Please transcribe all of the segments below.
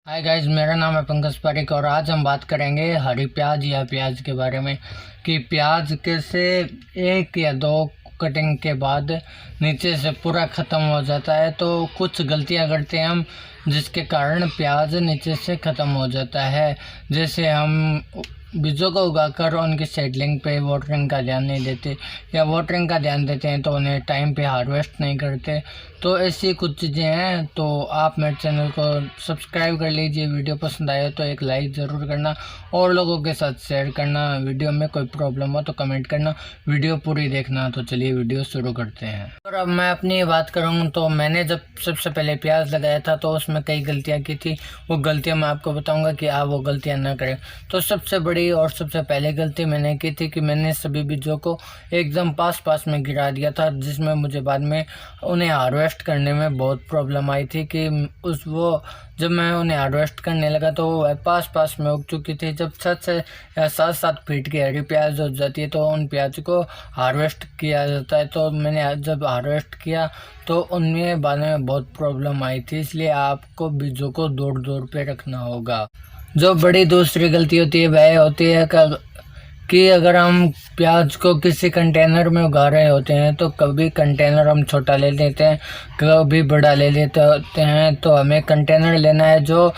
Hi guys, मेरा नाम है पंकज पारिक और आज हम बात करेंगे हरी प्याज या प्याज के बारे में कि प्याज कैसे एक या दो कटिंग के बाद नीचे से पूरा ख़त्म हो जाता है। तो कुछ गलतियां करते हैं हम जिसके कारण प्याज नीचे से ख़त्म हो जाता है। जैसे हम बीजों को उगाकर उनकी सेडलिंग पे वाटरिंग का ध्यान नहीं देते या वाटरिंग का ध्यान देते हैं तो उन्हें टाइम पे हार्वेस्ट नहीं करते। तो ऐसी कुछ चीज़ें हैं। तो आप मेरे चैनल को सब्सक्राइब कर लीजिए। वीडियो पसंद आए तो एक लाइक ज़रूर करना और लोगों के साथ शेयर करना। वीडियो में कोई प्रॉब्लम हो तो कमेंट करना, वीडियो पूरी देखना। तो चलिए वीडियो शुरू करते हैं। और अब मैं अपनी बात करूँ तो मैंने जब सबसे पहले प्याज लगाया था तो उसमें कई गलतियाँ की थी। वो गलतियाँ मैं आपको बताऊँगा कि आप वो गलतियाँ ना करें। तो सबसे बड़ी और सबसे पहले गलती मैंने की थी कि मैंने सभी बीजों को एकदम पास में गिरा दिया था, जिसमें मुझे बाद में उन्हें हार्वेस्ट करने में बहुत प्रॉब्लम आई थी कि जब मैं उन्हें हार्वेस्ट करने लगा तो वो पास में उग चुकी थी। जब 6 से या 7 फीट की हरी प्याज हो जाती है तो उन प्याज को हार्वेस्ट किया जाता है। तो मैंने जब हार्वेस्ट किया तो उनमें बाद में बहुत प्रॉब्लम आई थी। इसलिए आपको बीजों को दूर पे रखना होगा। जो बड़ी दूसरी गलती होती है वह होती है कि अगर हम प्याज को किसी कंटेनर में उगा रहे होते हैं तो कभी कंटेनर हम छोटा ले लेते हैं, कभी बड़ा ले लेते होते हैं। तो हमें कंटेनर लेना है जो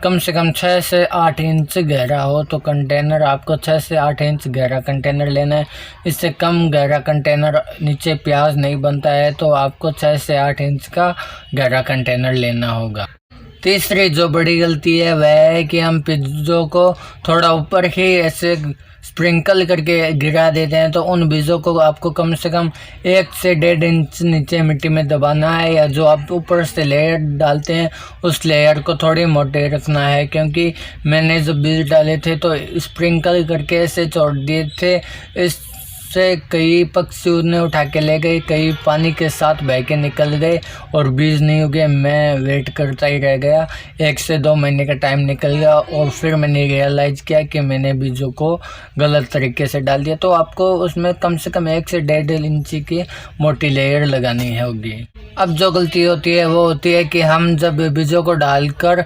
कम से कम 6 से 8 इंच गहरा हो। तो कंटेनर आपको 6 से 8 इंच गहरा कंटेनर लेना है। इससे कम गहरा कंटेनर नीचे प्याज नहीं बनता है। तो आपको 6 से 8 इंच का गहरा कंटेनर लेना होगा। तीसरी जो बड़ी गलती है वह है कि हम बीजों को थोड़ा ऊपर ही ऐसे स्प्रिंकल करके गिरा देते हैं। तो उन बीजों को आपको कम से कम 1 से 1.5 इंच नीचे मिट्टी में दबाना है, या जो आप ऊपर से लेयर डालते हैं उस लेयर को थोड़ी मोटे रखना है। क्योंकि मैंने जो बीज डाले थे तो स्प्रिंकल करके ऐसे छोड़ दिए थे, इससे कई पक्षी उन्हें उठा के ले गए, कई पानी के साथ बह के निकल गए और बीज नहीं उगे। मैं वेट करता ही रह गया, 1 से 2 महीने का टाइम निकल गया और फिर मैंने रियलाइज़ किया कि मैंने बीजों को गलत तरीके से डाल दिया। तो आपको उसमें कम से कम 1 से 1.5 इंची की मोटी लेयर लगानी होगी। अब जो गलती होती है वो होती है कि हम जब बीजों को डालकर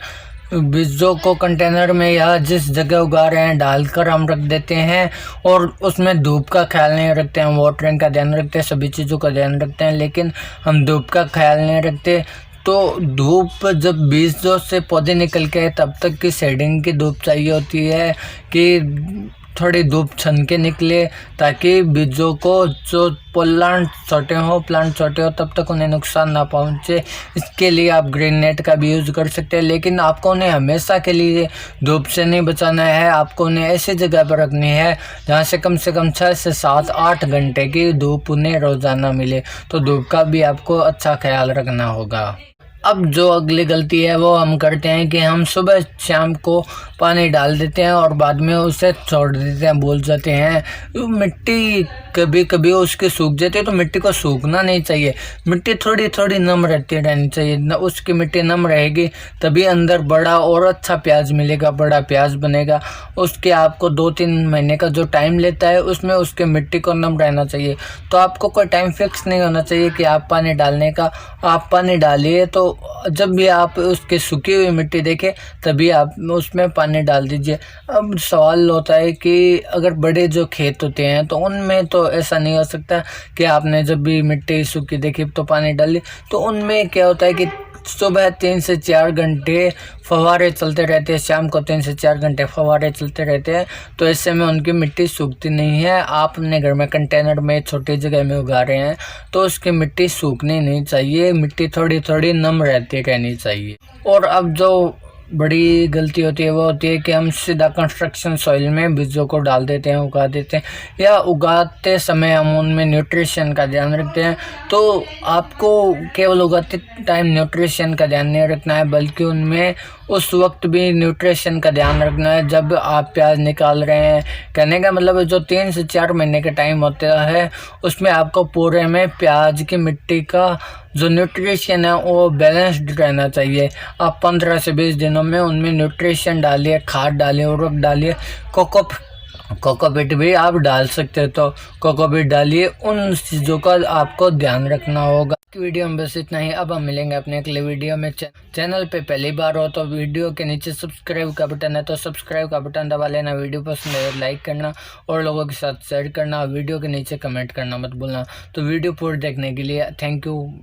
बीजों को कंटेनर में या जिस जगह उगा रहे हैं डालकर हम रख देते हैं और उसमें धूप का ख्याल नहीं रखते हैं, वाटरिंग का ध्यान रखते हैं, सभी चीज़ों का ध्यान रखते हैं, लेकिन हम धूप का ख्याल नहीं रखते। तो धूप जब बीजों से पौधे निकल के तब तक की शेडिंग की धूप चाहिए होती है कि थोड़ी धूप छन के निकले, ताकि बीजों को जो प्लांट छोटे हो तब तक उन्हें नुकसान ना पहुंचे। इसके लिए आप ग्रीन नेट का भी यूज़ कर सकते हैं, लेकिन आपको उन्हें हमेशा के लिए धूप से नहीं बचाना है। आपको उन्हें ऐसी जगह पर रखनी है जहां से कम 6 से 7-8 घंटे की धूप उन्हें रोज़ाना मिले। तो धूप का भी आपको अच्छा ख्याल रखना होगा। अब जो अगली गलती है वो हम करते हैं कि हम सुबह शाम को पानी डाल देते हैं और बाद में उसे छोड़ देते हैं, भूल जाते हैं। मिट्टी कभी उसकी सूख जाती है तो मिट्टी को सूखना नहीं चाहिए, मिट्टी थोड़ी नम रहनी चाहिए। उसकी मिट्टी नम रहेगी तभी अंदर बड़ा और अच्छा प्याज मिलेगा, बड़ा प्याज बनेगा। उसके आपको 2-3 महीने का जो टाइम लेता है उसमें उसके मिट्टी को नम रहना चाहिए। तो आपको कोई टाइम फिक्स नहीं होना चाहिए कि आप पानी डालने का। आप पानी डालिए तो जब भी आप उसके सूखी हुई मिट्टी देखें तभी आप उसमें पानी डाल दीजिए। अब सवाल होता है कि अगर बड़े जो खेत होते हैं तो उनमें तो ऐसा नहीं हो सकता कि आपने जब भी मिट्टी सूखी देखी तो पानी डाल दी। तो उनमें क्या होता है कि सुबह 3 से 4 घंटे फव्वारे चलते रहते हैं, शाम को 3 से 4 घंटे फव्वारे चलते रहते हैं। तो ऐसे में उनकी मिट्टी सूखती नहीं है। आप अपने घर में कंटेनर में छोटी जगह में उगा रहे हैं तो उसकी मिट्टी सूखनी नहीं चाहिए, मिट्टी थोड़ी नम रहनी चाहिए। और अब जो बड़ी गलती होती है वो होती है कि हम सीधा कंस्ट्रक्शन सॉइल में बीजों को डाल देते हैं, उगा देते हैं, या उगाते समय हम उनमें न्यूट्रिशन का ध्यान रखते हैं। तो आपको केवल उगाते टाइम न्यूट्रिशन का ध्यान नहीं रखना है, बल्कि उनमें उस वक्त भी न्यूट्रिशन का ध्यान रखना है जब आप प्याज निकाल रहे हैं। कहने का मतलब जो 3 से 4 महीने का टाइम होता है उसमें आपको पूरे में प्याज की मिट्टी का जो न्यूट्रिशन है वो बैलेंस्ड रहना चाहिए। आप 15 से 20 दिनों में उनमें न्यूट्रिशन डालिए, खाद डालिए, उर्वरक डालिए, कोकोपीट भी आप डाल सकते हो तो कोकोपीट डालिए। उन चीज़ों का आपको ध्यान रखना होगा। वीडियो में बस इतना ही। अब हम मिलेंगे अपने अगले वीडियो में। चैनल पे पहली बार हो तो वीडियो के नीचे सब्सक्राइब का बटन है, तो सब्सक्राइब का बटन दबा लेना। वीडियो पसंद है लाइक करना और लोगों के साथ शेयर करना। वीडियो के नीचे कमेंट करना मत भूलना। तो वीडियो पूरी देखने के लिए थैंक यू।